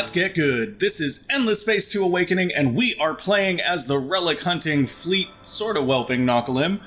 Let's get good. This is Endless Space 2 Awakening, and we are playing as the relic hunting fleet sorta whelping Nakalim.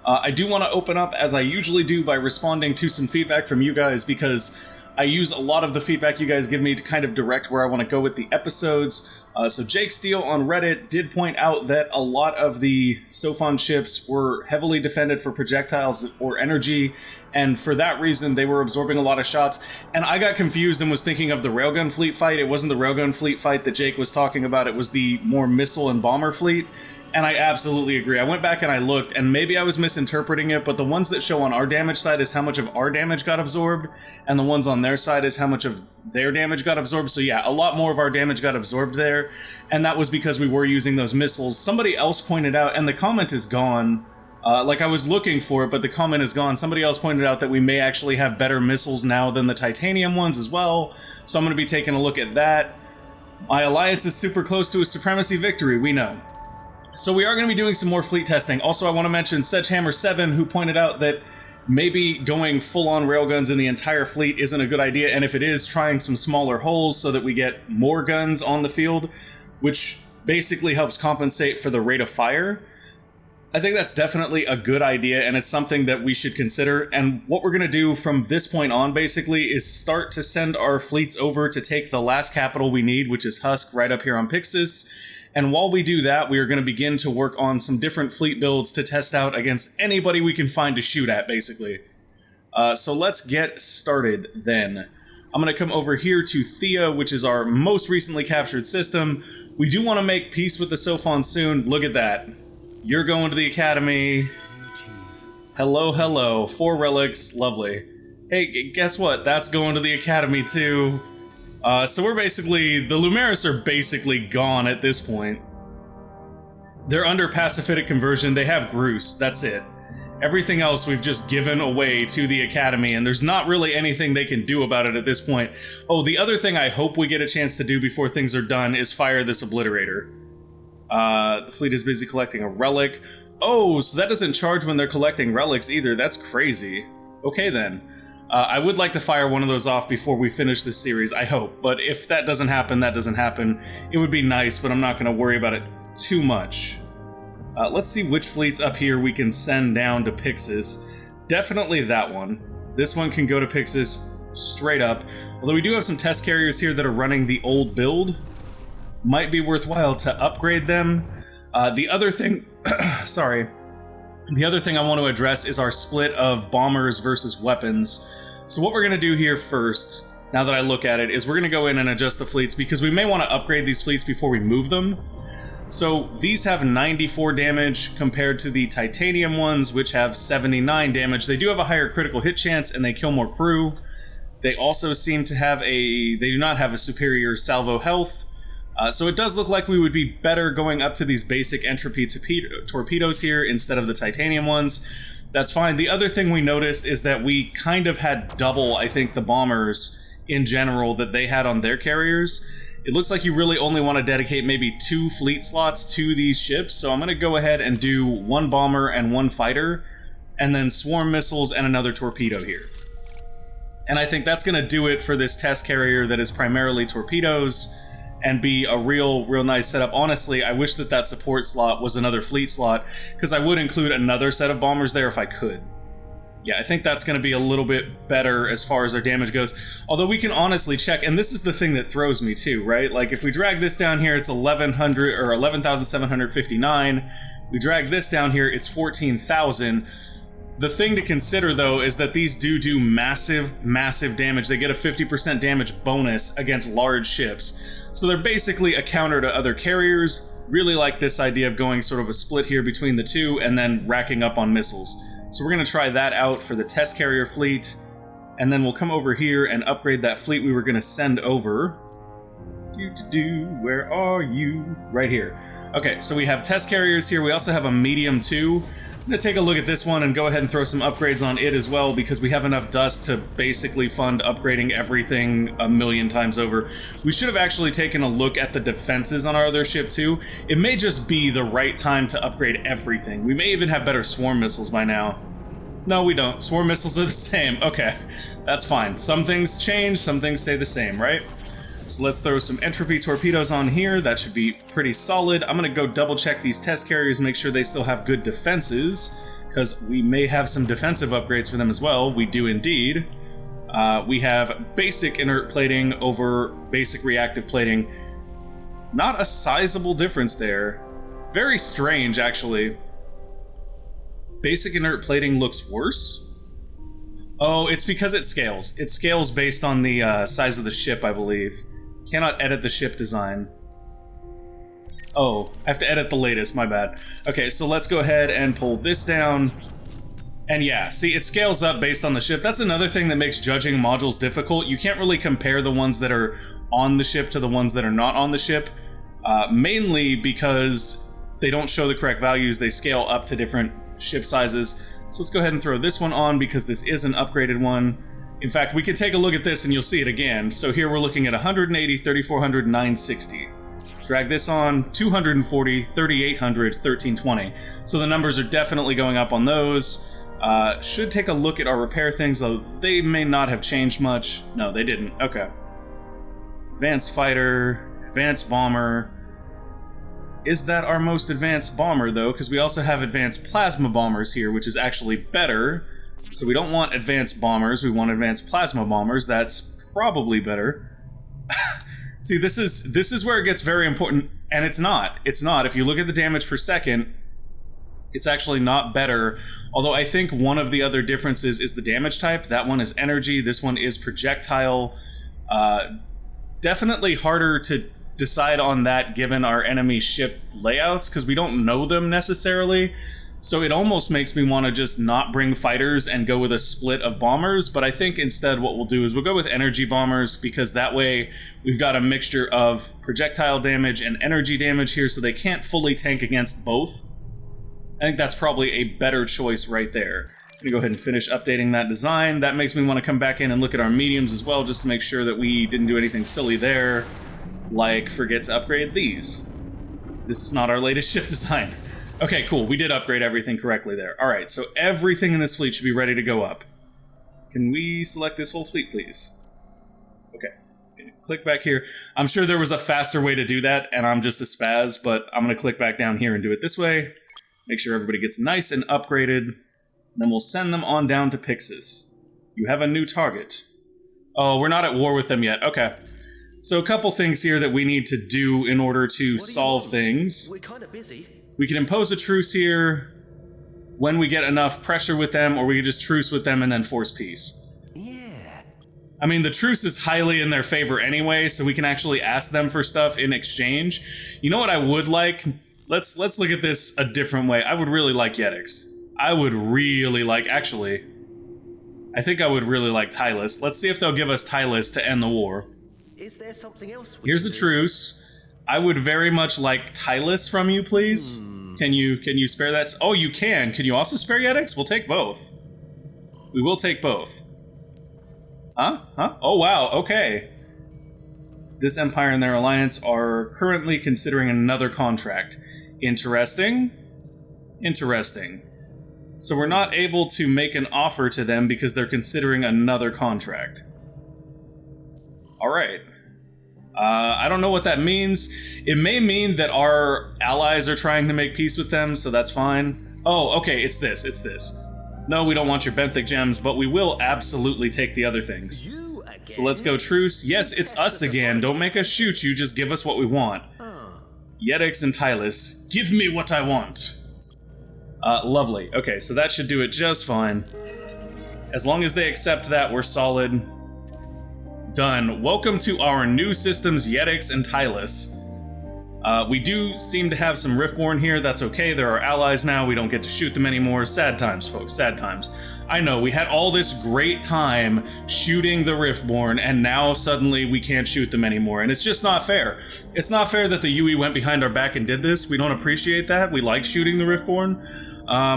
I do want to open up, as I usually do, by responding to some feedback from you guys, because I use a lot of the feedback you guys give me to kind of direct where I want to go with the episodes. So Jake Steele on Reddit did point out that a lot of the Sophon ships were heavily defended for projectiles or energy, and for that reason they were absorbing a lot of shots. And I got confused and was thinking of the railgun fleet fight. It wasn't the railgun fleet fight that Jake was talking about, it was the more missile and bomber fleet. And I absolutely agree. I went back and I looked, and maybe I was misinterpreting it, but the ones that show on our damage side is how much of our damage got absorbed, and the ones on their side is how much of their damage got absorbed. So yeah, a lot more of our damage got absorbed there, and that was because we were using those missiles. Somebody else pointed out, and the comment is gone, like I was looking for it, but the comment is gone. Somebody else pointed out that we may actually have better missiles now than the titanium ones as well, so I'm going to be taking a look at that. My alliance is super close to a supremacy victory, we know. So we are going to be doing some more fleet testing. Also, I want to mention Sedgehammer7, who pointed out that maybe going full-on railguns in the entire fleet isn't a good idea, and if it is, trying some smaller holes so that we get more guns on the field, which basically helps compensate for the rate of fire. I think that's definitely a good idea, and it's something that we should consider. And what we're going to do from this point on, basically, is start to send our fleets over to take the last capital we need, which is Husk, right up here on Pixis. And while we do that, we are going to begin to work on some different fleet builds to test out against anybody we can find to shoot at, basically. So let's get started then. I'm going to come over here to Thea, which is our most recently captured system. We do want to make peace with the Sophon soon. Look at that. You're going to the Academy. Hello, hello. 4 relics. Lovely. Hey, guess what? That's going to the Academy too. So we're basically, the Lumeris are basically gone at this point. They're under Paciphitic conversion, they have Groose, that's it. Everything else we've just given away to the Academy, and there's not really anything they can do about it at this point. Oh, the other thing I hope we get a chance to do before things are done is fire this Obliterator. The fleet is busy collecting a relic. Oh, so that doesn't charge when they're collecting relics either, that's crazy. Okay then. I would like to fire one of those off before we finish this series, I hope. But if that doesn't happen, that doesn't happen. It would be nice, but I'm not going to worry about it too much. Let's see which fleets up here we can send down to Pixis. Definitely that one. This one can go to Pixis straight up. Although we do have some test carriers here that are running the old build. Might be worthwhile to upgrade them. The other thing... sorry. The other thing I want to address is our split of bombers versus weapons. So what we're going to do here first, now that I look at it, is we're going to go in and adjust the fleets, because we may want to upgrade these fleets before we move them. So these have 94 damage compared to the titanium ones, which have 79 damage. They do have a higher critical hit chance, and they kill more crew. They also seem to have they do not have a superior salvo health. So it does look like we would be better going up to these basic entropy torpedoes here instead of the titanium ones. That's fine. The other thing we noticed is that we kind of had double, I think, the bombers in general that they had on their carriers. It looks like you really only want to dedicate maybe 2 fleet slots to these ships, so I'm going to go ahead and do 1 bomber and 1 fighter, and then swarm missiles and another torpedo here. And I think that's going to do it for this test carrier that is primarily torpedoes, and be a real nice setup. Honestly, I wish that support slot was another fleet slot, because I would include another set of bombers there if I could. Yeah, I think that's going to be a little bit better as far as our damage goes. Although we can honestly check, and this is the thing that throws me too, right? Like, if we drag this down here, it's 1100 or 11,759. We drag this down here, it's 14,000. The thing to consider, though, is that these do massive damage. They get a 50% damage bonus against large ships. So they're basically a counter to other carriers. Really like this idea of going sort of a split here between the two and then racking up on missiles. So we're going to try that out for the test carrier fleet. And then we'll come over here and upgrade that fleet we were going to send over. Where are you? Right here. Okay, so we have test carriers here. We also have a medium too. I'm going to take a look at this one and go ahead and throw some upgrades on it as well, because we have enough dust to basically fund upgrading everything a million times over. We should have actually taken a look at the defenses on our other ship too. It may just be the right time to upgrade everything. We may even have better swarm missiles by now. No, we don't. Swarm missiles are the same. Okay, that's fine. Some things change, some things stay the same, right? So let's throw some entropy torpedoes on here. That should be pretty solid. I'm going to go double check these test carriers, make sure they still have good defenses, because we may have some defensive upgrades for them as well. We do indeed. We have basic inert plating over basic reactive plating. Not a sizable difference there. Very strange, actually. Basic inert plating looks worse. Oh, it's because it scales. It scales based on the size of the ship, I believe. Cannot edit the ship design. Oh, I have to edit the latest, my bad. Okay, so let's go ahead and pull this down. And yeah, see, it scales up based on the ship. That's another thing that makes judging modules difficult. You can't really compare the ones that are on the ship to the ones that are not on the ship. Mainly because they don't show the correct values. They scale up to different ship sizes. So let's go ahead and throw this one on because this is an upgraded one. In fact, we can take a look at this and you'll see it again. So here we're looking at 180, 3400, 960. Drag this on, 240, 3800, 1320. So the numbers are definitely going up on those. Should take a look at our repair things, though they may not have changed much. No, they didn't. Okay. Advanced fighter, advanced bomber. Is that our most advanced bomber, though? Because we also have advanced plasma bombers here, which is actually better. So we don't want advanced bombers, we want advanced plasma bombers. That's probably better. See, this is where it gets very important, and it's not. It's not. If you look at the damage per second, it's actually not better. Although I think one of the other differences is the damage type. That one is energy, this one is projectile. Definitely harder to decide on that given our enemy ship layouts, because we don't know them necessarily. So it almost makes me want to just not bring fighters and go with a split of bombers, but I think instead what we'll do is we'll go with energy bombers, because that way we've got a mixture of projectile damage and energy damage here, so they can't fully tank against both. I think that's probably a better choice right there. I'm gonna go ahead and finish updating that design. That makes me want to come back in and look at our mediums as well, just to make sure that we didn't do anything silly there, like forget to upgrade these. This is not our latest ship design. Okay, cool. We did upgrade everything correctly there. All right, so everything in this fleet should be ready to go up. Can we select this whole fleet, please? Okay. Click back here. I'm sure there was a faster way to do that, and I'm just a spaz, but I'm going to click back down here and do it this way. Make sure everybody gets nice and upgraded. Then we'll send them on down to Pixis. You have a new target. Oh, we're not at war with them yet. Okay. So a couple things here that we need to do in order to solve things. We're kind of busy. We can impose a truce here when we get enough pressure with them, or we can just truce with them and then force peace. Yeah. I mean, the truce is highly in their favor anyway, so we can actually ask them for stuff in exchange. You know what I would like? Let's look at this a different way. I would really like Yetics. I would really like, actually, I think I would really like Tylus. Let's see if they'll give us Tylus to end the war. Is there something else? Here's a truce. I would very much like Tylus from you, please. Can you spare that? Oh, you can. Can you also spare Yetics? We'll take both. We will take both. Huh? Oh, wow. Okay. This empire and their alliance are currently considering another contract. Interesting. Interesting. So we're not able to make an offer to them because they're considering another contract. All right. I don't know what that means. It may mean that our allies are trying to make peace with them, so that's fine. Oh, okay, it's this. No, we don't want your benthic gems, but we will absolutely take the other things. So let's go truce. Yes, it's us again. Don't make us shoot you, just give us what we want. Yetics and Tylus, give me what I want. Lovely. Okay, so that should do it just fine. As long as they accept that, we're solid. Done. Welcome to our new systems, Yetics and Tylus. We do seem to have some Riftborn here. That's okay. They're our allies now. We don't get to shoot them anymore. Sad times, folks. Sad times. I know, we had all this great time shooting the Riftborn, and now suddenly we can't shoot them anymore. And it's just not fair. It's not fair that the UE went behind our back and did this. We don't appreciate that. We like shooting the Riftborn.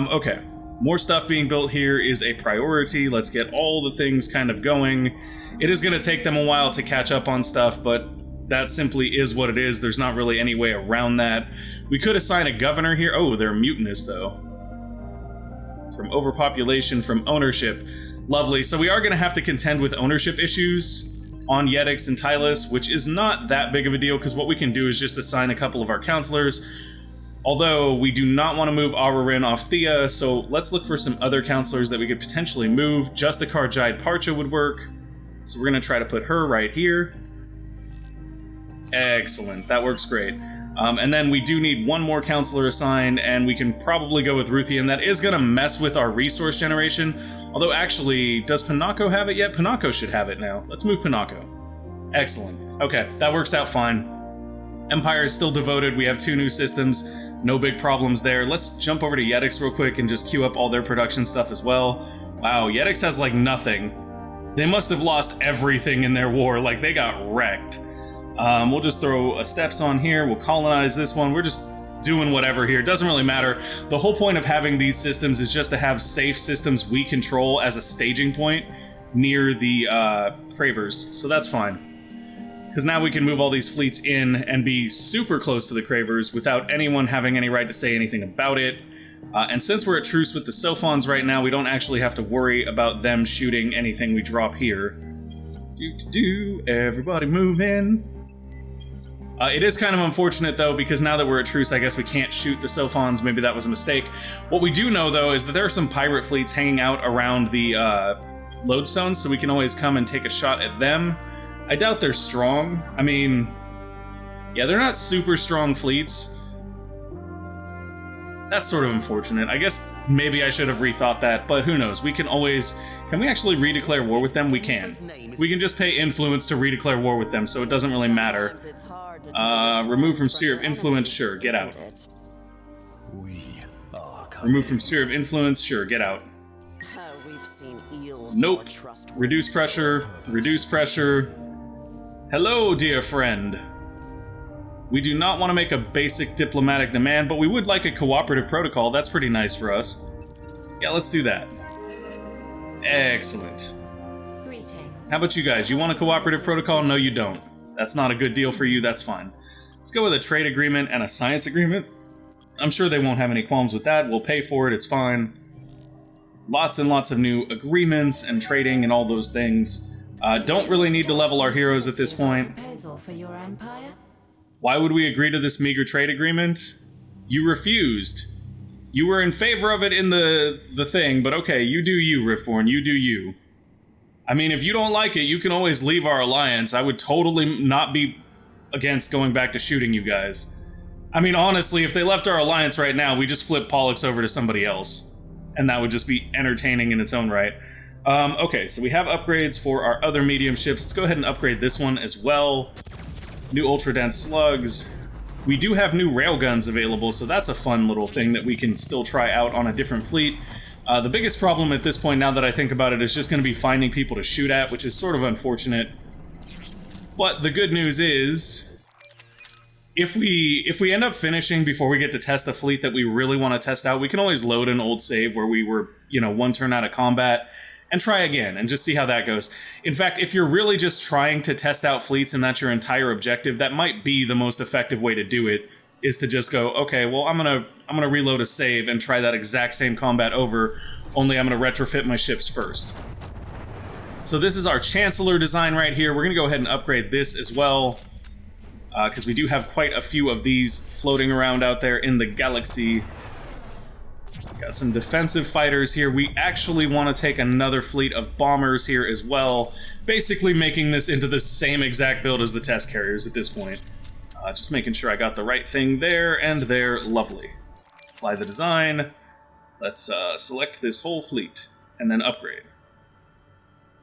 Okay. More stuff being built here is a priority. Let's get all the things kind of going. It is going to take them a while to catch up on stuff, but that simply is what it is. There's not really any way around that. We could assign a governor here. Oh, they're mutinous, though. From overpopulation, from ownership. Lovely. So we are going to have to contend with ownership issues. on Yedix and Tylus, which is not that big of a deal because what we can do is just assign a couple of our counselors. Although we do not want to move Ararin off Thea, so let's look for some other counselors that we could potentially move. Justicar Jide Parcha would work, so we're going to try to put her right here. Excellent, that works great. And then we do need one more counselor assigned, and we can probably go with Ruthian. That is going to mess with our resource generation. Although, actually, does Panako have it yet? Panako should have it now. Let's move Panako. Excellent. Okay, that works out fine. Empire is still devoted. We have 2 new systems. No big problems there. Let's jump over to Yedix real quick and just queue up all their production stuff as well. Wow, Yedix has, like, nothing. They must have lost everything in their war. Like, they got wrecked. We'll just throw a steps on here. We'll colonize this one. We're just doing whatever here. It doesn't really matter. The whole point of having these systems is just to have safe systems we control as a staging point near the Cravers. So that's fine. Because now we can move all these fleets in and be super close to the Cravers without anyone having any right to say anything about it. And since we're at truce with the Sophons right now, we don't actually have to worry about them shooting anything we drop here. Everybody move in. It is kind of unfortunate, though, because now that we're at truce, I guess we can't shoot the Sophons. Maybe that was a mistake. What we do know, though, is that there are some pirate fleets hanging out around the lodestones, so we can always come and take a shot at them. I doubt they're strong. I mean, yeah, they're not super strong fleets. That's sort of unfortunate. I guess maybe I should have rethought that, but who knows? We can always... Can we actually redeclare war with them? We can. We can just pay influence to redeclare war with them, so it doesn't really matter. Remove from sphere of influence, sure, get out. Remove from sphere of influence, sure, get out. Nope. Reduce pressure, reduce pressure. Hello, dear friend. We do not want to make a basic diplomatic demand, but we would like a cooperative protocol. That's pretty nice for us. Yeah, let's do that. Excellent. How about you guys? You want a cooperative protocol? No, you don't. That's not a good deal for you. That's fine. Let's go with a trade agreement and a science agreement. I'm sure they won't have any qualms with that. We'll pay for it. It's fine. Lots and lots of new agreements and trading and all those things. Don't really need to level our heroes at this point. Why would we agree to this meager trade agreement? You refused. You were in favor of it in the thing, but okay, you do you, Riftborn, you do you. I mean, if you don't like it, you can always leave our alliance. I would totally not be against going back to shooting you guys. I mean, honestly, if they left our alliance right now, we just flip Pollux over to somebody else. And that would just be entertaining in its own right. Okay, so we have upgrades for our other medium ships. Let's go ahead and upgrade this one as well. New ultra-dense slugs. We do have new railguns available, so that's a fun little thing that we can still try out on a different fleet. The biggest problem at this point, now that I think about it, is just going to be finding people to shoot at, which is sort of unfortunate. But the good news is, if we end up finishing before we get to test a fleet that we really want to test out, we can always load an old save where we were, you know, one turn out of combat and try again and just see how that goes. In fact, if you're really just trying to test out fleets and that's your entire objective, that might be the most effective way to do it, is to just go, okay, well, I'm gonna reload a save and try that exact same combat over, only I'm gonna retrofit my ships first. So this is our Chancellor design right here. We're gonna go ahead and upgrade this as well, because we do have quite a few of these floating around out there in the galaxy. Got some defensive fighters here. We actually want to take another fleet of bombers here as well, basically making this into the same exact build as the test carriers at this point. Just making sure I got the right thing there and there. Lovely. Apply the design. Let's select this whole fleet and then upgrade.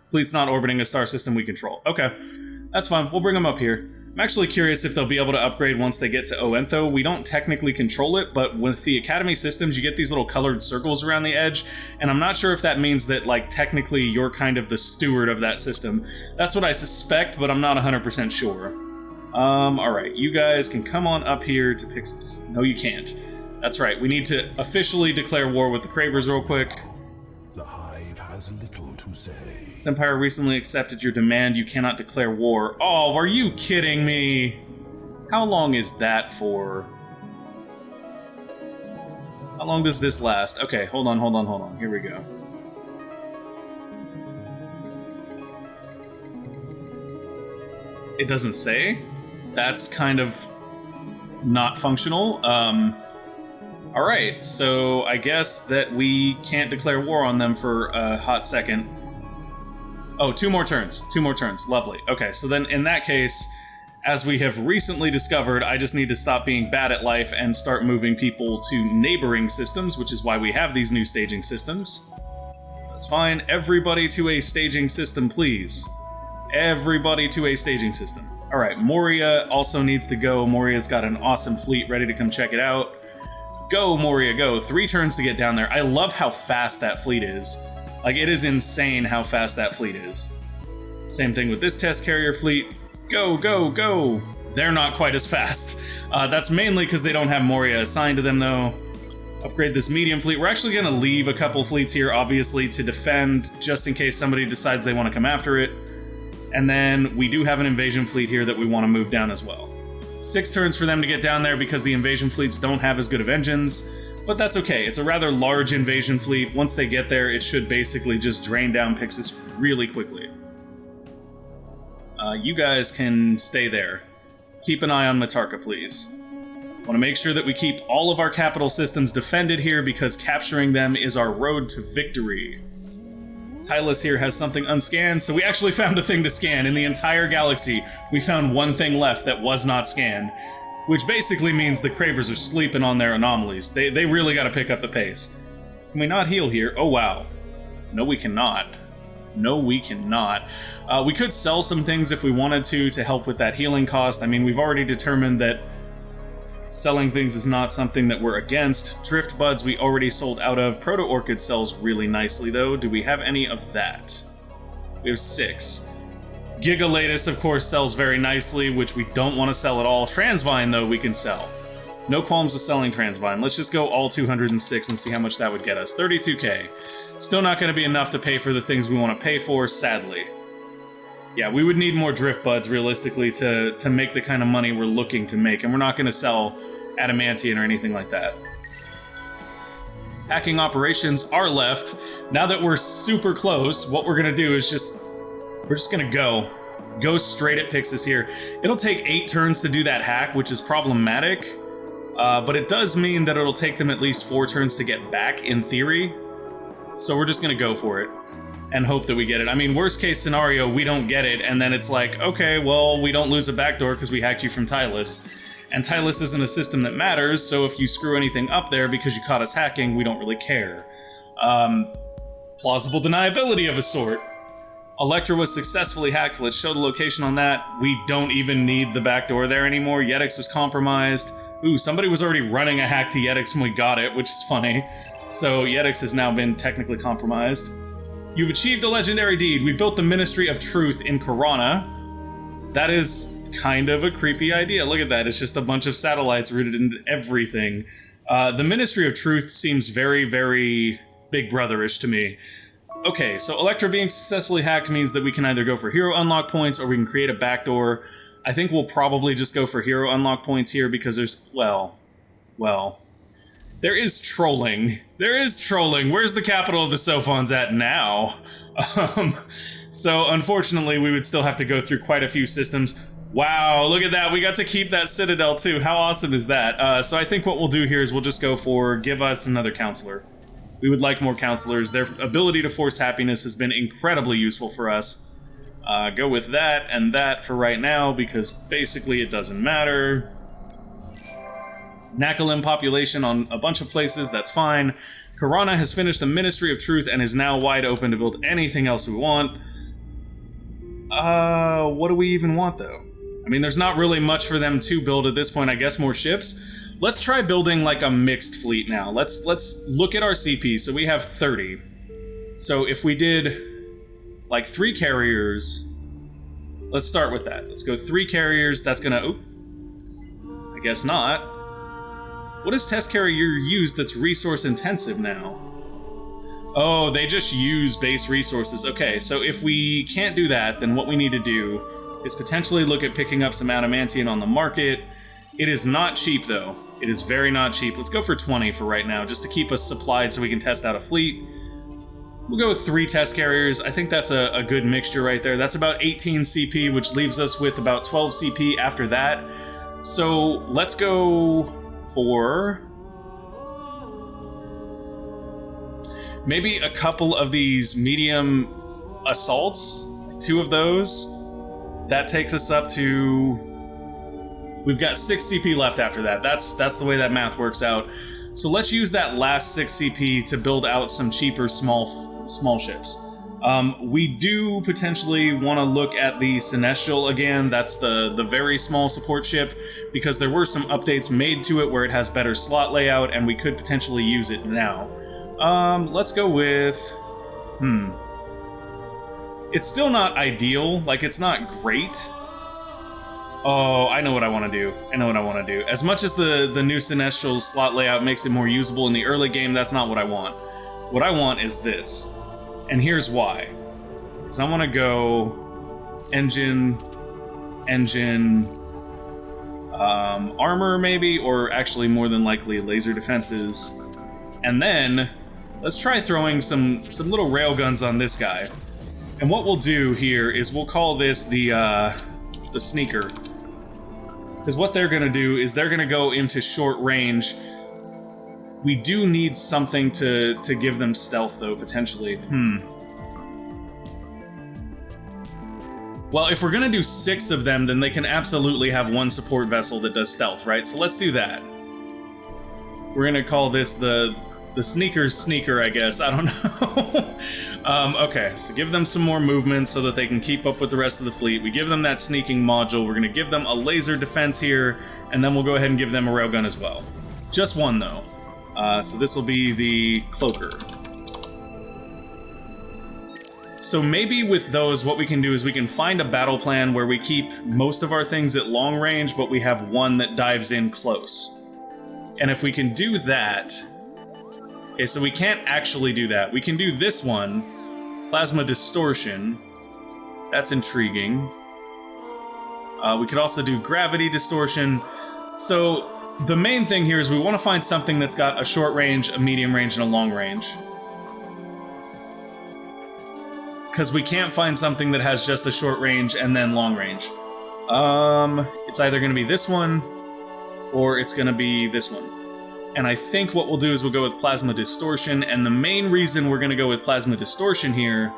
Fleet's not orbiting a star system we control. Okay, that's fine. We'll bring them up here. I'm actually curious if they'll be able to upgrade once they get to Oentho. We don't technically control it, but with the Academy systems, you get these little colored circles around the edge, and I'm not sure if that means that, like, technically you're kind of the steward of that system. That's what I suspect, but I'm not 100% sure. Alright, you guys can come on up here to Pixis. No, you can't. That's right, we need to officially declare war with the Cravers real quick. The Hive has little to say. This Empire recently accepted your demand. You cannot declare war. Oh, are you kidding me? How long is that for? How long does this last? Okay, hold on. Here we go. It doesn't say. That's kind of not functional. Alright, so I guess that we can't declare war on them for a hot second. Oh, 2 more turns. 2 more turns. Lovely. Okay, so then in that case, as we have recently discovered, I just need to stop being bad at life and start moving people to neighboring systems, which is why we have these new staging systems. That's fine. Everybody to a staging system, please. Everybody to a staging system. Alright, Moria also needs to go. Moria's got an awesome fleet ready to come check it out. Go, Moria, go. 3 turns to get down there. I love how fast that fleet is. Like, it is insane how fast that fleet is. Same thing with this test carrier fleet. Go, go, go! They're not quite as fast. That's mainly because they don't have Moria assigned to them, though. Upgrade this medium fleet. We're actually going to leave a couple fleets here, obviously, to defend, just in case somebody decides they want to come after it. And then we do have an invasion fleet here that we want to move down as well. 6 turns for them to get down there because the invasion fleets don't have as good of engines, but that's okay. It's a rather large invasion fleet. Once they get there, it should basically just drain down Pixis really quickly. You guys can stay there. Keep an eye on Matarka, please. Want to make sure that we keep all of our capital systems defended here because capturing them is our road to victory. Tylus here has something unscanned, so we actually found a thing to scan. In the entire galaxy, we found one thing left that was not scanned, which basically means the Cravers are sleeping on their anomalies. They really gotta pick up the pace. Can we not heal here? Oh, wow. No, we cannot. No, we cannot. We could sell some things if we wanted to help with that healing cost. I mean, we've already determined that selling things is not something that we're against. Drift Buds we already sold out of. Proto Orchid sells really nicely, though. Do we have any of that? We have 6. Gigalatus, of course, sells very nicely, which we don't want to sell at all. Transvine, though, we can sell. No qualms with selling Transvine. Let's just go all 206 and see how much that would get us. 32k. Still not going to be enough to pay for the things we want to pay for, sadly. Yeah, we would need more Drift Buds, realistically, to make the kind of money we're looking to make, and we're not going to sell Adamantium or anything like that. Hacking operations are left. Now that we're super close, what we're going to do is we're just going to go straight at Pixis here. It'll take 8 turns to do that hack, which is problematic, but it does mean that it'll take them at least 4 turns to get back, in theory. So we're just going to go for it. And hope that we get it. I mean, worst case scenario, we don't get it, and then it's like, okay, well, we don't lose a backdoor because we hacked you from Tylus. And Tylus isn't a system that matters, so if you screw anything up there because you caught us hacking, we don't really care. Plausible deniability of a sort. Electra was successfully hacked. Let's show the location on that. We don't even need the backdoor there anymore. Yetix was compromised. Ooh, somebody was already running a hack to Yetix when we got it, which is funny. So Yetix has now been technically compromised. You've achieved a legendary deed. We built the Ministry of Truth in Corona. That is kind of a creepy idea. Look at that. It's just a bunch of satellites rooted in everything. The Ministry of Truth seems very, very Big Brother-ish to me. Okay, so Electra being successfully hacked means that we can either go for hero unlock points or we can create a backdoor. I think we'll probably just go for hero unlock points here because there's, well... There is trolling. There is trolling. Where's the capital of the Sophons at now? So, unfortunately, we would still have to go through quite a few systems. Wow, look at that. We got to keep that Citadel, too. How awesome is that? So I think what we'll do here is we'll just go for give us another counselor. We would like more counselors. Their ability to force happiness has been incredibly useful for us. Go with that and that for right now, because basically it doesn't matter. Nakalim population on a bunch of places, that's fine. Corona has finished the Ministry of Truth and is now wide open to build anything else we want. What do we even want, though? I mean, there's not really much for them to build at this point. I guess more ships. Let's try building, like, a mixed fleet now. Let's look at our CP. So we have 30. So if we did, like, 3 carriers... Let's start with that. Let's go 3 carriers. That's gonna... Oop. I guess not. What does test carrier use that's resource intensive now? Oh, they just use base resources. Okay, so if we can't do that, then what we need to do is potentially look at picking up some Adamantium on the market. It is not cheap, though. It is very not cheap. Let's go for 20 for right now, just to keep us supplied so we can test out a fleet. We'll go with 3 test carriers. I think that's a good mixture right there. That's about 18 CP, which leaves us with about 12 CP after that. So let's go for maybe a couple of these medium assaults, 2 of those. That takes us up to... We've got 6 CP left after that. That's the way that math works out. So let's use that last 6 CP to build out some cheaper small ships. We do potentially want to look at the Celestial again. That's the very small support ship, because there were some updates made to it where it has better slot layout, and we could potentially use it now. Let's go with... It's still not ideal. Like, it's not great. Oh, I know what I want to do. As much as the new Celestial slot layout makes it more usable in the early game, that's not what I want. What I want is this. And here's why. Because I want to go engine, armor maybe, or actually more than likely laser defenses. And then let's try throwing some little railguns on this guy. And what we'll do here is we'll call this the sneaker. Because what they're going to do is they're going to go into short range. We do need something to give them stealth, though, potentially. Well, if we're going to do 6 of them, then they can absolutely have 1 support vessel that does stealth, right? So let's do that. We're going to call this the sneaker's sneaker, I guess. I don't know. Okay, so give them some more movement so that they can keep up with the rest of the fleet. We give them that sneaking module. We're going to give them a laser defense here, and then we'll go ahead and give them a railgun as well. Just 1, though. So this will be the cloaker. So maybe with those, what we can do is we can find a battle plan where we keep most of our things at long range, but we have 1 that dives in close. And if we can do that... Okay, so we can't actually do that. We can do this one, Plasma Distortion. That's intriguing. We could also do Gravity Distortion. So the main thing here is we want to find something that's got a short range, a medium range, and a long range. Because we can't find something that has just a short range and then long range. It's either going to be this one, or it's going to be this one. And I think what we'll do is we'll go with Plasma Distortion, and the main reason we're going to go with Plasma Distortion here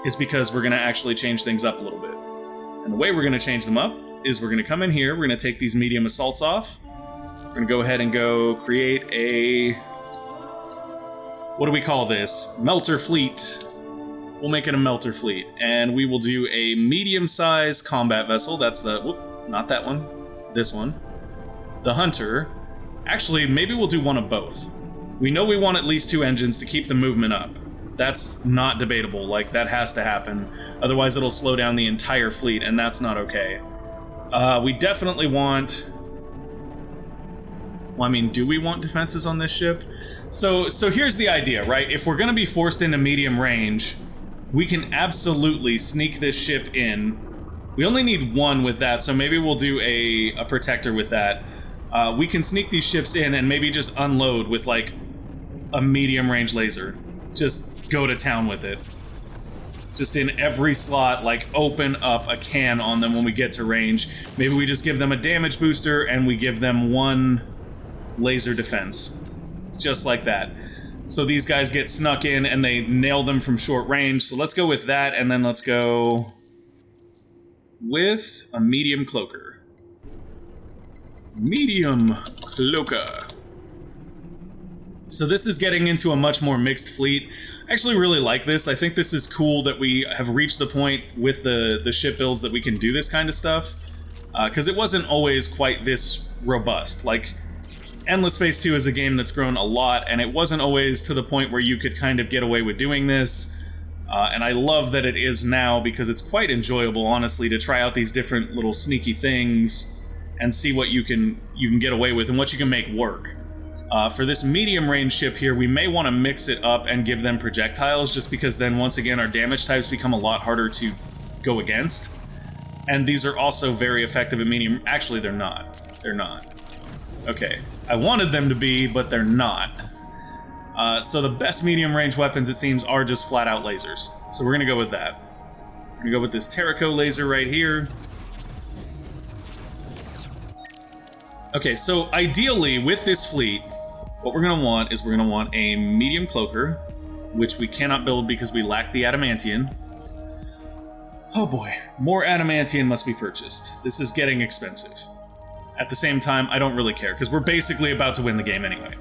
is because we're going to actually change things up a little bit. And the way we're going to change them up is we're going to come in here, we're going to take these medium assaults off, we're going to go ahead and go create a... What do we call this? Melter Fleet. We'll make it a Melter Fleet, and we will do a medium-sized combat vessel. That's the... Whoop, not that one. This one. The Hunter. Actually, maybe we'll do 1 of both. We know we want at least 2 engines to keep the movement up. That's not debatable, like, that has to happen. Otherwise it'll slow down the entire fleet, and that's not okay. We definitely want... Well, I mean, do we want defenses on this ship? So here's the idea, right? If we're gonna be forced into medium range, we can absolutely sneak this ship in. We only need 1 with that, so maybe we'll do a protector with that. We can sneak these ships in and maybe just unload with, like, a medium-range laser. Just go to town with it. Just in every slot, like, open up a can on them when we get to range. Maybe we just give them a damage booster and we give them 1 laser defense. Just like that. So these guys get snuck in and they nail them from short range. So let's go with that, and then let's go with a medium cloaker. Medium cloaker. So this is getting into a much more mixed fleet. I actually really like this. I think this is cool that we have reached the point with the ship builds that we can do this kind of stuff. Because it wasn't always quite this robust. Like, Endless Space 2 is a game that's grown a lot, and it wasn't always to the point where you could kind of get away with doing this. And I love that it is now, because it's quite enjoyable, honestly, to try out these different little sneaky things and see what you can get away with and what you can make work. For this medium range ship here, we may want to mix it up and give them projectiles, just because then once again our damage types become a lot harder to go against. And these are also very effective at medium... Actually, they're not. They're not. Okay. I wanted them to be, but they're not. So the best medium-range weapons, it seems, are just flat-out lasers. So we're gonna go with that. We're gonna go with this Terraco laser right here. Okay, so ideally, with this fleet, what we're gonna want is we're gonna want a medium cloaker, which we cannot build because we lack the adamantium. Oh boy, more adamantium must be purchased. This is getting expensive. At the same time, I don't really care, because we're basically about to win the game anyway.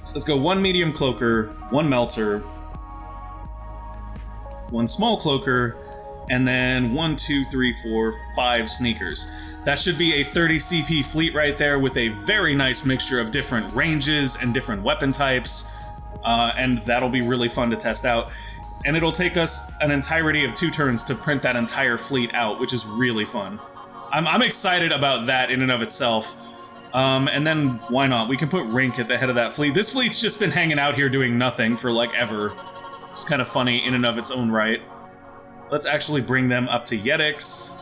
So let's go 1 medium cloaker, 1 melter, 1 small cloaker, and then 1, 2, 3, 4, 5 sneakers. That should be a 30 CP fleet right there with a very nice mixture of different ranges and different weapon types, and that'll be really fun to test out. And it'll take us an entirety of 2 turns to print that entire fleet out, which is really fun. I'm excited about that in and of itself. And then, why not? We can put Rink at the head of that fleet. This fleet's just been hanging out here doing nothing for, like, ever. It's kind of funny in and of its own right. Let's actually bring them up to Yetix.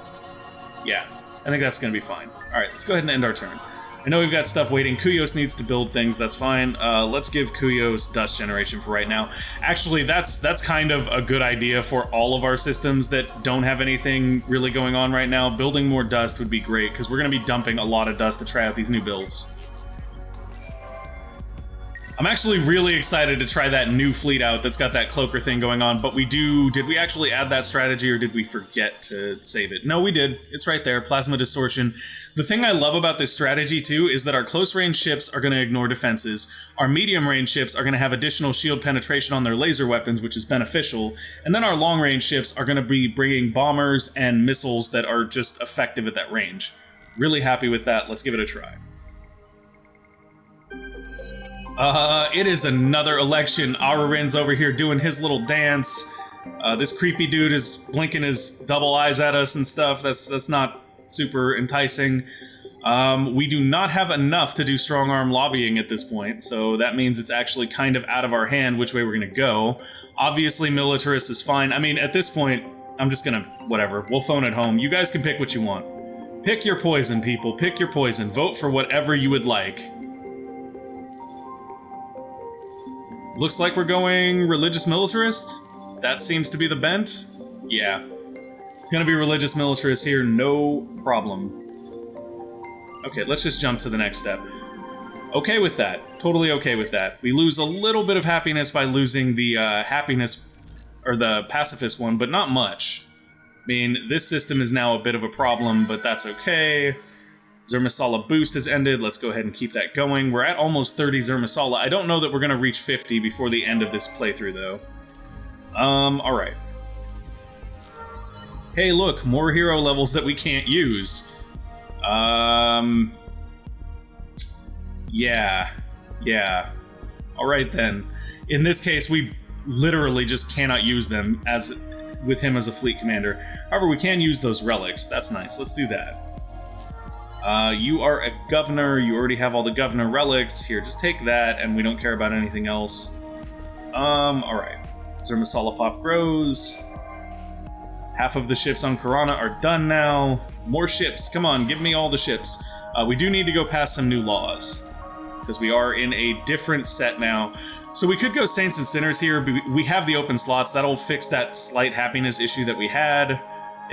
Yeah, I think that's gonna be fine. Alright, let's go ahead and end our turn. I know we've got stuff waiting. Kuyos needs to build things, that's fine. Let's give Kuyos dust generation for right now. Actually, that's kind of a good idea for all of our systems that don't have anything really going on right now. Building more dust would be great, because we're going to be dumping a lot of dust to try out these new builds. I'm actually really excited to try that new fleet out that's got that cloaker thing going on, but did we actually add that strategy, or did we forget to save it? No, we did. It's right there, Plasma Distortion. The thing I love about this strategy, too, is that our close-range ships are going to ignore defenses, our medium-range ships are going to have additional shield penetration on their laser weapons, which is beneficial, and then our long-range ships are going to be bringing bombers and missiles that are just effective at that range. Really happy with that. Let's give it a try. It is another election. Ararin's over here doing his little dance. This creepy dude is blinking his double eyes at us and stuff. That's not super enticing. We do not have enough to do strong arm lobbying at this point, so that means it's actually kind of out of our hand which way we're gonna go. Obviously, militarist is fine. I mean, at this point, I'm just gonna, whatever. We'll phone it home. You guys can pick what you want. Pick your poison, people. Pick your poison. Vote for whatever you would like. Looks like we're going religious militarist. That seems to be the bent. Yeah. It's gonna be religious militarist here, no problem. Okay, let's just jump to the next step. Okay with that. Totally okay with that. We lose a little bit of happiness by losing the happiness, or the pacifist one, but not much. I mean, this system is now a bit of a problem, but that's okay. Zermasala boost has ended. Let's go ahead and keep that going. We're at almost 30 Zermasala. I don't know that we're going to reach 50 before the end of this playthrough, though. Alright. Hey, look, more hero levels that we can't use. Yeah. Alright then. In this case, we literally just cannot use them with him as a fleet commander. However, we can use those relics. That's nice. Let's do that. You are a governor, you already have all the governor relics. Here, just take that, and we don't care about anything else. Alright. Zermasala Pop grows. Half of the ships on Karana are done now. More ships, come on, give me all the ships. We do need to go past some new laws, because we are in a different set now. So we could go Saints and Sinners here, but we have the open slots. That'll fix that slight happiness issue that we had.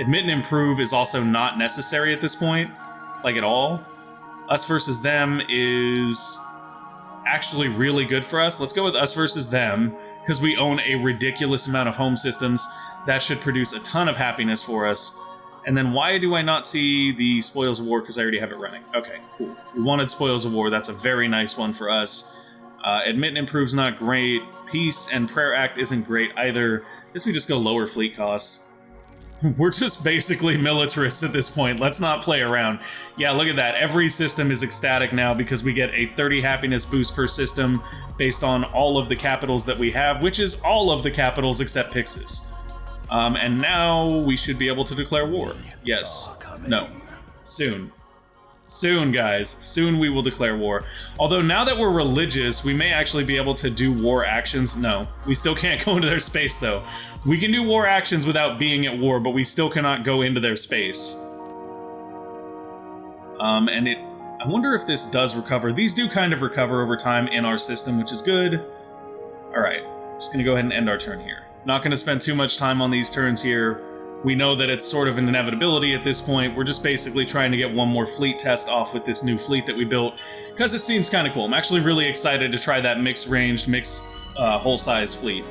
Admit and Improve is also not necessary at this point. Like at all. Us versus them is actually really good for us. Let's go with us versus them, because we own a ridiculous amount of home systems. That should produce a ton of happiness for us. And then why do I not see the Spoils of War? Because I already have it running. Okay, cool. We wanted Spoils of War. That's a very nice one for us. Admit and Improve's not great. Peace and Prayer Act isn't great either. I guess we just go lower fleet costs. We're just basically militarists at this point. Let's not play around. Yeah, look at that. Every system is ecstatic now because we get a 30 happiness boost per system based on all of the capitals that we have, which is all of the capitals except Pixis. And now we should be able to declare war. Yes. No. Soon. Soon, guys. Soon we will declare war. Although now that we're religious, we may actually be able to do war actions. No, we still can't go into their space, though. We can do war actions without being at war, but we still cannot go into their space. And I wonder if this does recover. These do kind of recover over time in our system, which is good. Alright, just gonna go ahead and end our turn here. Not gonna spend too much time on these turns here. We know that it's sort of an inevitability at this point. We're just basically trying to get one more fleet test off with this new fleet that we built, because it seems kind of cool. I'm actually really excited to try that mixed-ranged, whole-size fleet.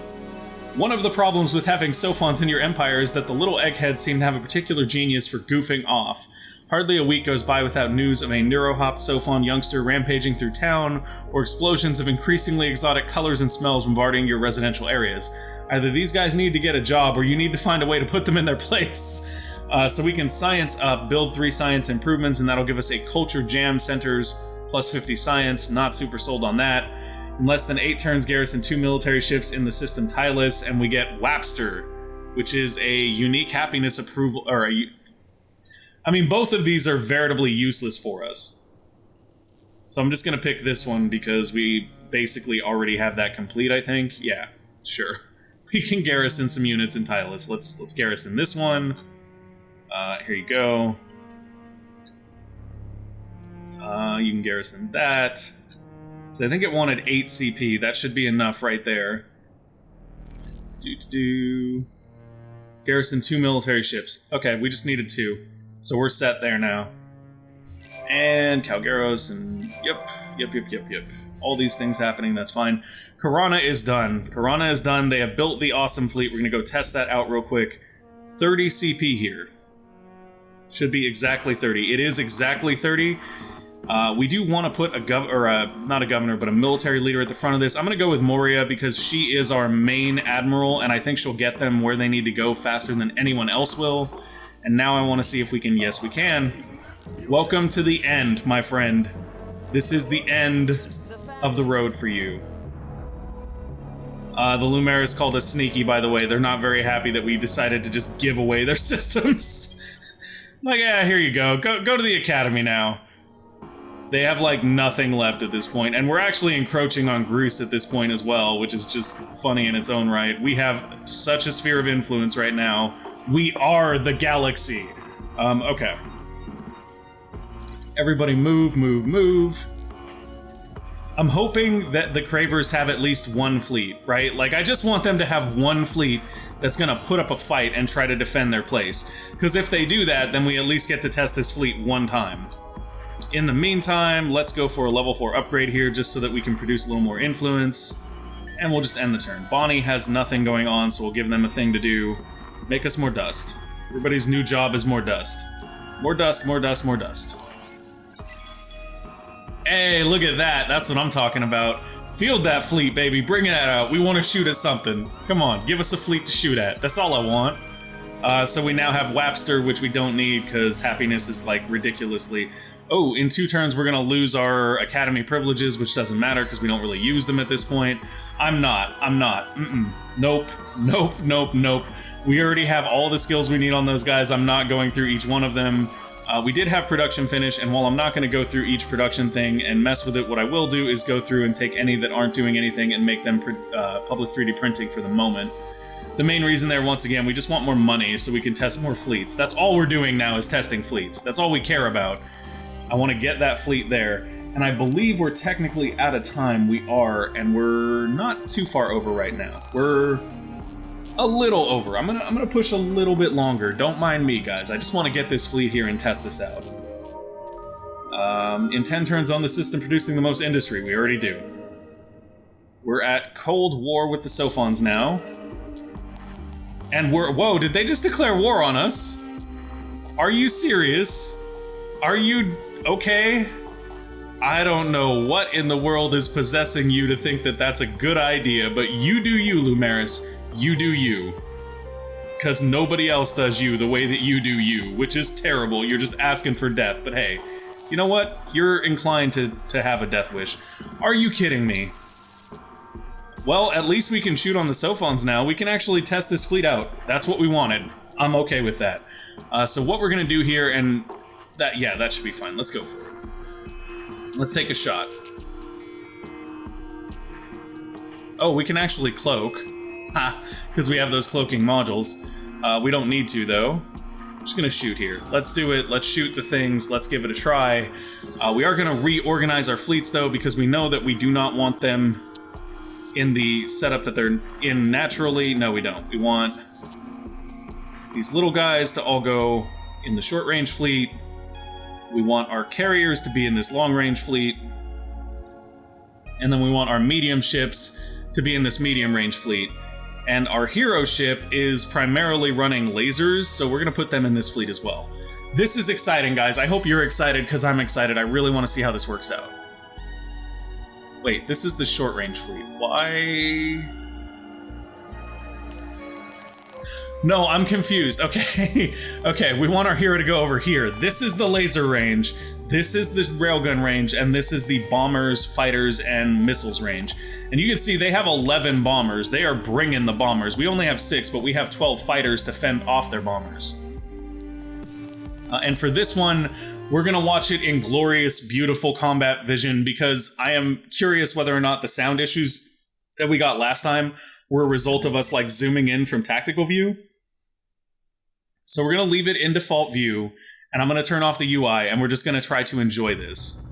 One of the problems with having Sophons in your empire is that the little eggheads seem to have a particular genius for goofing off. Hardly a week goes by without news of a neurohopped Sophon youngster rampaging through town, or explosions of increasingly exotic colors and smells bombarding your residential areas. Either these guys need to get a job, or you need to find a way to put them in their place. So we can science up, build 3 science improvements, and that'll give us a culture jam centers, plus 50 science. Not super sold on that. In less than 8 turns, garrison 2 military ships in the system Tylus, and we get Wapster, which is a unique happiness approval, or both of these are veritably useless for us. So I'm just gonna pick this one because we basically already have that complete, I think. Yeah, sure. We can garrison some units in Tylus. Let's garrison this one. Here you go. You can garrison that. So I think it wanted 8 CP. That should be enough right there. Garrison 2 military ships. Okay, we just needed 2. So we're set there now. And Calgaros and yep. All these things happening, that's fine. Karana is done. Karana is done. They have built the awesome fleet. We're gonna go test that out real quick. 30 CP here. Should be exactly 30. It is exactly 30. We do want to put not a governor, but a military leader at the front of this. I'm going to go with Moria because she is our main admiral, and I think she'll get them where they need to go faster than anyone else will. And now I want to see if we can. Yes, we can. Welcome to the end, my friend. This is the end of the road for you. The Lumeris called us sneaky, by the way. They're not very happy that we decided to just give away their systems. Like, yeah, here you go. Go to the academy now. They have, like, nothing left at this point, and we're actually encroaching on Greece at this point as well, which is just funny in its own right. We have such a sphere of influence right now. We are the galaxy. Okay. Everybody move. I'm hoping that the Cravers have at least one fleet, right? Like, I just want them to have one fleet that's gonna put up a fight and try to defend their place. Because if they do that, then we at least get to test this fleet one time. In the meantime, let's go for a level 4 upgrade here just so that we can produce a little more influence. And we'll just end the turn. Bonnie has nothing going on, so we'll give them a thing to do. Make us more dust. Everybody's new job is more dust. More dust. Hey, look at that. That's what I'm talking about. Field that fleet, baby. Bring that out. We want to shoot at something. Come on, give us a fleet to shoot at. That's all I want. So we now have Wapster, which we don't need because happiness is, like, ridiculously... Oh, in 2 turns we're gonna lose our academy privileges, which doesn't matter because we don't really use them at this point. I'm not. Nope. We already have all the skills we need on those guys. I'm not going through each one of them. We did have production finish, and while I'm not gonna go through each production thing and mess with it, what I will do is go through and take any that aren't doing anything and make them public 3D printing for the moment. The main reason there, once again, we just want more money so we can test more fleets. That's all we're doing now is testing fleets. That's all we care about. I want to get that fleet there, and I believe we're technically out of time. We are, and we're not too far over right now. We're a little over. I'm gonna push a little bit longer. Don't mind me, guys. I just want to get this fleet here and test this out. In 10 turns on the system producing the most industry. We already do. We're at Cold War with the Sophons now. And whoa, did they just declare war on us? Are you serious? Are you okay? I don't know what in the world is possessing you to think that that's a good idea, but you do you, Lumeris. You do you. Because nobody else does you the way that you do you, which is terrible. You're just asking for death, but hey, you know what? You're inclined to have a death wish. Are you kidding me? Well, at least we can shoot on the Sophons now. We can actually test this fleet out. That's what we wanted. I'm okay with that. So what we're gonna do here, and that should be fine. Let's go for it. Let's take a shot. Oh, we can actually cloak. Ha! Because we have those cloaking modules. We don't need to, though. just gonna shoot here. Let's do it. Let's shoot the things. Let's give it a try. We are gonna reorganize our fleets, though, because we know that we do not want them in the setup that they're in naturally. No, we don't. We want these little guys to all go in the short-range fleet. We want our carriers to be in this long-range fleet. And then we want our medium ships to be in this medium-range fleet. And our hero ship is primarily running lasers, so we're gonna put them in this fleet as well. This is exciting, guys. I hope you're excited, because I'm excited. I really want to see how this works out. Wait, this is the short-range fleet. Why? No, I'm confused. Okay. Okay, we want our hero to go over here. This is the laser range, this is the railgun range, and this is the bombers, fighters, and missiles range. And you can see they have 11 bombers. They are bringing the bombers. We only have 6, but we have 12 fighters to fend off their bombers. And for this one, we're gonna watch it in glorious, beautiful combat vision, because I am curious whether or not the sound issues that we got last time were a result of us, like, zooming in from tactical view. So we're going to leave it in default view, and I'm going to turn off the UI, and we're just going to try to enjoy this.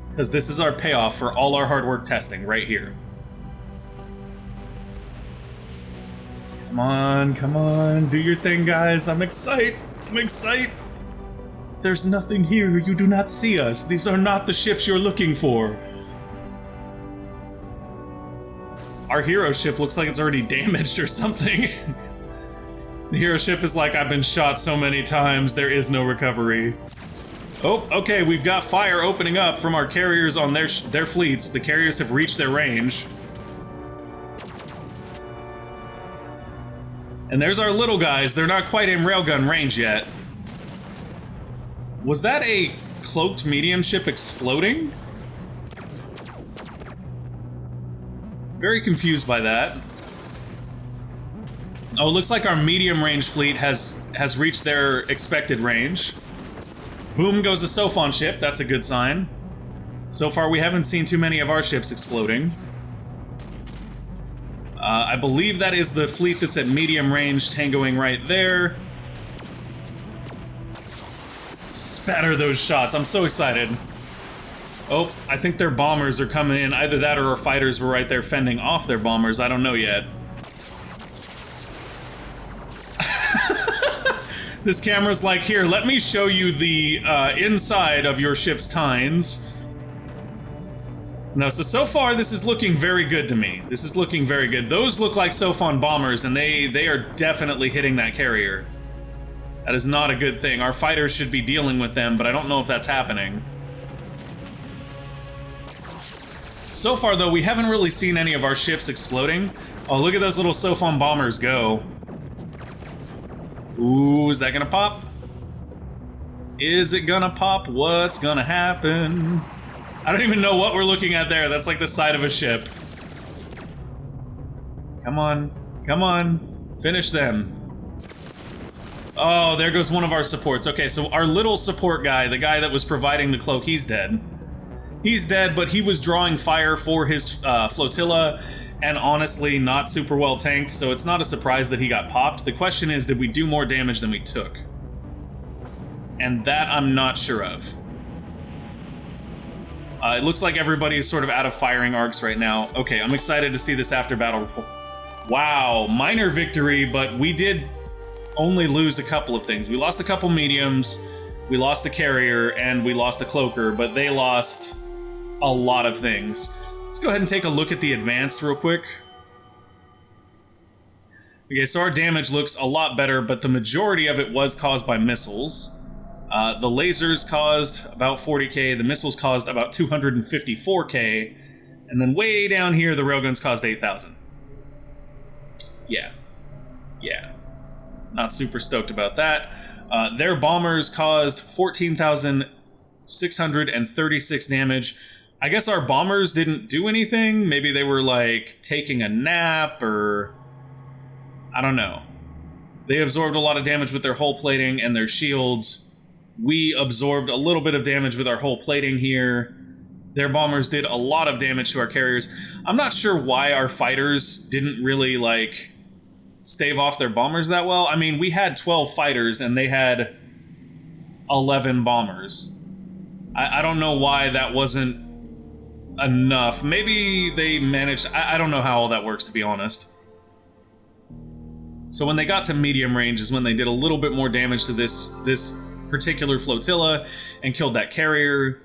Because this is our payoff for all our hard work testing, right here. Come on, do your thing, guys. I'm excited. There's nothing here. You do not see us. These are not the ships you're looking for. Our hero ship looks like it's already damaged or something. The hero ship is like, I've been shot so many times, there is no recovery. Oh, okay, we've got fire opening up from our carriers on their fleets. The carriers have reached their range. And there's our little guys. They're not quite in railgun range yet. Was that a cloaked medium ship exploding? Very confused by that. Oh, it looks like our medium-range fleet has reached their expected range. Boom goes the Sophon ship, that's a good sign. So far, we haven't seen too many of our ships exploding. I believe that is the fleet that's at medium range, tangoing right there. Spatter those shots, I'm so excited. Oh, I think their bombers are coming in. Either that or our fighters were right there fending off their bombers, I don't know yet. This camera's like, here, let me show you the inside of your ship's tines. No, so far this is looking very good to me. This is looking very good. Those look like Sophon bombers, and they are definitely hitting that carrier. That is not a good thing. Our fighters should be dealing with them, but I don't know if that's happening. So far, though, we haven't really seen any of our ships exploding. Oh, look at those little Sophon bombers go. Ooh, is that gonna pop? Is it gonna pop? What's gonna happen? I don't even know what we're looking at there. That's like the side of a ship. Come on. Come on. Finish them. Oh, there goes one of our supports. Okay, so our little support guy, the guy that was providing the cloak, he's dead. He's dead, but he was drawing fire for his flotilla, and honestly, not super well tanked, so it's not a surprise that he got popped. The question is, did we do more damage than we took? And that I'm not sure of. It looks like everybody is sort of out of firing arcs right now. Okay, I'm excited to see this after battle. Wow, minor victory, but we did only lose a couple of things. We lost a couple mediums, we lost a carrier, and we lost a cloaker, but they lost a lot of things. Let's go ahead and take a look at the advanced real quick. Okay, so our damage looks a lot better, but the majority of it was caused by missiles. The lasers caused about 40k, the missiles caused about 254k, and then way down here, the railguns caused 8,000. Yeah. Not super stoked about that. Their bombers caused 14,636 damage. I guess our bombers didn't do anything. Maybe they were, like, taking a nap, or... I don't know. They absorbed a lot of damage with their hull plating and their shields. We absorbed a little bit of damage with our hull plating here. Their bombers did a lot of damage to our carriers. I'm not sure why our fighters didn't really, like, stave off their bombers that well. I mean, we had 12 fighters and they had 11 bombers. I don't know why that wasn't enough. Maybe they managed... I don't know how all that works, to be honest. So when they got to medium range is when they did a little bit more damage to this particular flotilla and killed that carrier.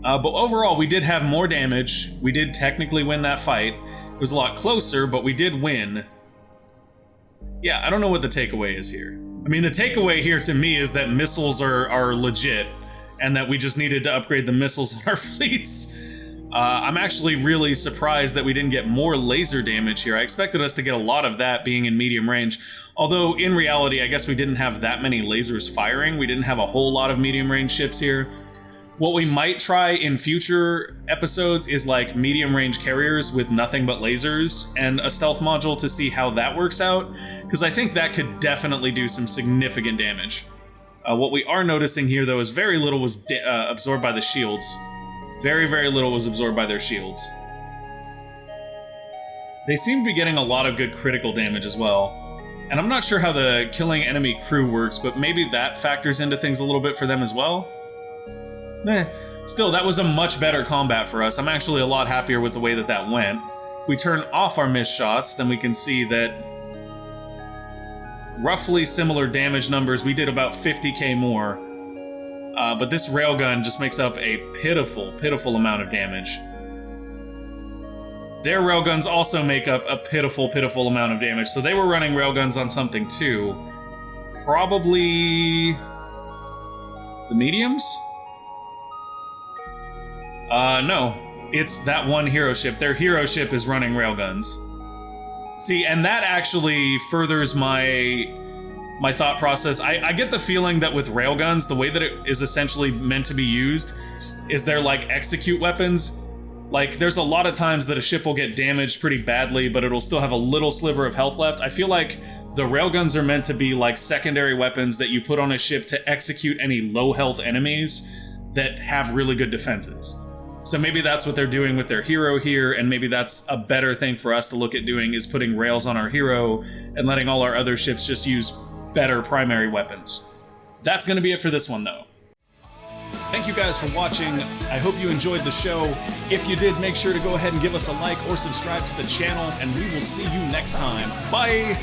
But overall, we did have more damage. We did technically win that fight. It was a lot closer, but we did win. Yeah, I don't know what the takeaway is here. I mean, the takeaway here to me is that missiles are legit, and that we just needed to upgrade the missiles on our fleets. I'm actually really surprised that we didn't get more laser damage here. I expected us to get a lot of that being in medium range. Although, in reality, I guess we didn't have that many lasers firing. We didn't have a whole lot of medium range ships here. What we might try in future episodes is like medium range carriers with nothing but lasers and a stealth module to see how that works out, because I think that could definitely do some significant damage. What we are noticing here, though, is very little was absorbed by the shields. Very, very little was absorbed by their shields. They seem to be getting a lot of good critical damage as well. And I'm not sure how the killing enemy crew works, but maybe that factors into things a little bit for them as well. Still, that was a much better combat for us. I'm actually a lot happier with the way that that went. If we turn off our missed shots, then we can see that roughly similar damage numbers. We did about 50k more. But this railgun just makes up a pitiful, pitiful amount of damage. Their railguns also make up a pitiful, pitiful amount of damage. So they were running railguns on something too. Probably the mediums? No. It's that one hero ship. Their hero ship is running railguns. See, and that actually furthers my thought process. I get the feeling that with railguns, the way that it is essentially meant to be used is they're like execute weapons. Like, there's a lot of times that a ship will get damaged pretty badly, but it'll still have a little sliver of health left. I feel like the railguns are meant to be like secondary weapons that you put on a ship to execute any low health enemies that have really good defenses. So maybe that's what they're doing with their hero here, and maybe that's a better thing for us to look at doing, is putting rails on our hero and letting all our other ships just use better primary weapons. That's going to be it for this one, though. Thank you guys for watching. I hope you enjoyed the show. If you did, make sure to go ahead and give us a like or subscribe to the channel, and we will see you next time. Bye!